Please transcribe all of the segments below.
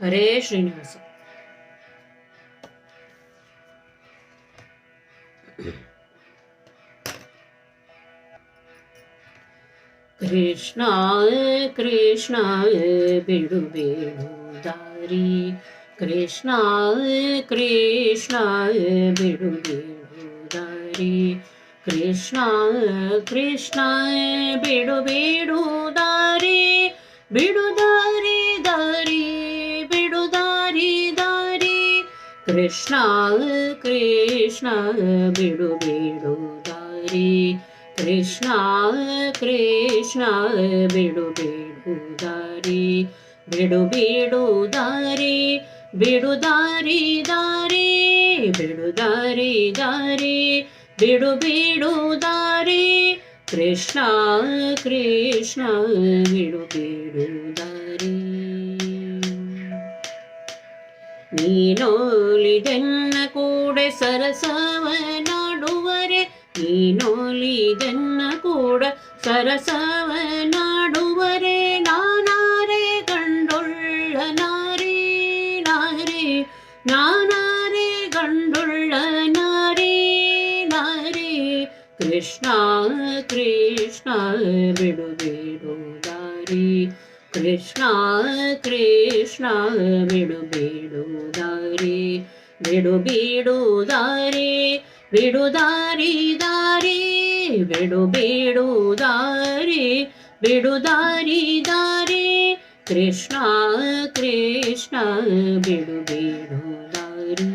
ಹರೇ ಶ್ರೀನಿವಾಸ. ಕೃಷ್ಣ ಕೃಷ್ಣ ಬಿಡು ಬೇಡು ದಾರಿ, ಕೃಷ್ಣ ಕೃಷ್ಣ ಬಿಡು ಬೇಡು ದಾರಿ, ಕೃಷ್ಣ ಕೃಷ್ಣ ಬಿಡು ಬೇಡು ದಾರಿ, ಬಿಡು ದಾರಿ ದಾರಿ ಬಿಡು ದಾರಿ ದಾರಿ, ಕೃಷ್ಣ ಕೃಷ್ಣ ಬಿಡು ಬೇಡು ದಾರಿ, ಕೃಷ್ಣ ಕೃಷ್ಣ ಬಿಡು ಬೇಡು ದಾರಿ, ಬಿಡು ಬಿಡು ದಾರಿ, ಬಿಡು ದಾರಿ ದಾರಿ, ಬಿಡು ದಾರಿ ದಾರಿ, ಬಿಡು ಬಿಡು ದಾರಿ, ಕೃಷ್ಣ ಕೃಷ್ಣ ಬಿಡು ಬಿಡು ದಾರಿ. ನೀನೋಲಿದೆನ್ನ ಕೂಡೆ ಸರಸವನಾಡುವರೆ, ನೀನೋಲಿದೆನ್ನ ಕೂಡ ಸರಸವನಾಡುವರೆ, ನಾನಾರೆ ಗಂಡುಳ್ಳ ನಾರಿ ನಾರಿ, ನಾನಾರೆ ಗಂಡುಳ್ಳ ನಾರಿ ನಾರಿ, ಕೃಷ್ಣ ಕೃಷ್ಣ ಬಿಡು ಬಿಡು ದಾರಿ, ಕೃಷ್ಣ ಕೃಷ್ಣ ಬಿಡು ಬಿಡು ದಾರಿ, ಬಿಡು ಬಿಡು ದಾರಿ, ಬಿಡು ದಾರಿ ದಾರಿ, ಬಿಡು ಬಿಡು ದಾರಿ, ಬಿಡು ದಾರಿ ದಾರಿ, ಕೃಷ್ಣ ಕೃಷ್ಣ ಬಿಡು ಬಿಡು ದಾರಿ.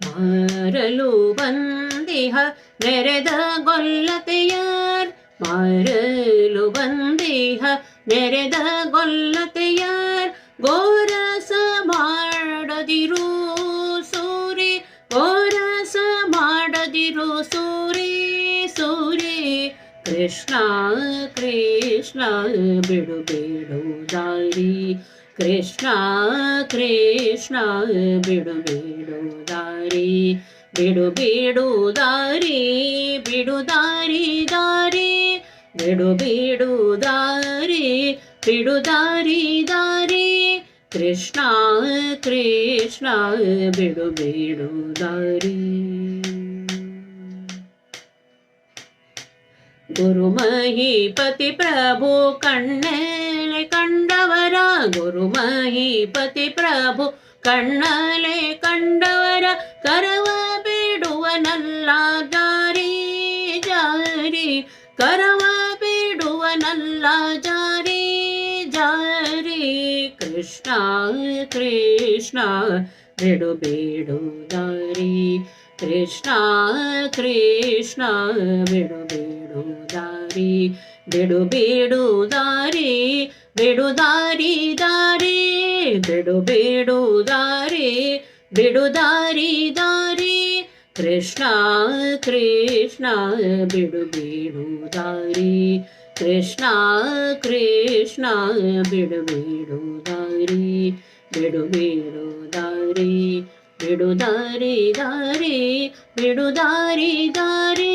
ಮಾರಲು ಬಂದಿಹ ನೆರೆದ ಗೊಲ್ಲತೆಯರ್, ಮಾರಲು ಬಂದಿಹ ನೆರೆದ ಗೊಲ್ಲತೆಯರ್, ಗೋರಸ ಮಾಡದಿರು ಸೂರಿ, ಗೋರಸ ಮಾಡದಿರು ಸೂರಿ ಸೂರಿ, ಕೃಷ್ಣ ಕೃಷ್ಣ ಬಿಡು ಬಿಡು ದಾರಿ, ಕೃಷ್ಣ ಕೃಷ್ಣ ಬಿಡು ಬಿಡು ದಾರಿ, ಬಿಡು ಬಿಡು ದಾರಿ, ಬಿಡು ದಾರಿ ದಾರಿ, ಬಿಡು ಬಿಡು ದಾರಿ, ಬಿಡು ದಾರಿ ದಾರಿ, ಕೃಷ್ಣ ಕೃಷ್ಣ ಬಿಡು ಬಿಡು ದಾರಿ. ಗುರು ಮಹೀಪತಿ ಪ್ರಭು ಕಣ್ಣಲೆ ಕಂಡವರ, ಗುರು ಮಹೀಪತಿ ಪ್ರಭು ಕಣ್ಣಲೆ ಕಂಡವರ, ಕರವ ಬಿಡುವನಲ್ಲ ಜಾರಿ ಜಾರಿ, ಕರವ ಬಿಡುವನಲ್ಲ ಜಾರಿ ಜಾರಿ, ಕೃಷ್ಣ ಕೃಷ್ಣ ಬಿಡು ಬಿಡು ದಾರಿ, ಕೃಷ್ಣ ಕೃಷ್ಣ ಬಿಡು ಬಿಡು ದಾರಿ, ಬಿಡು ಬಿಡು ದಾರಿ, ಬಿಡು ದಾರಿ ದಾರಿ, ಬಿಡು ಬಿಡು ದಾರಿ, ಬಿಡು ದಾರಿ ದಾರಿ, ಕೃಷ್ಣ ಕೃಷ್ಣ ಬಿಡು ಬಿಡು ದಾರಿ, ಕೃಷ್ಣ ಕೃಷ್ಣ ಬಿಡು ಬಿಡು ದಾರಿ, ಬಿಡು ಬಿಡು ದಾರಿ, ಬಿಡು ದಾರಿ ದಾರಿ, ಬಿಡು ದಾರಿ ದಾರಿ,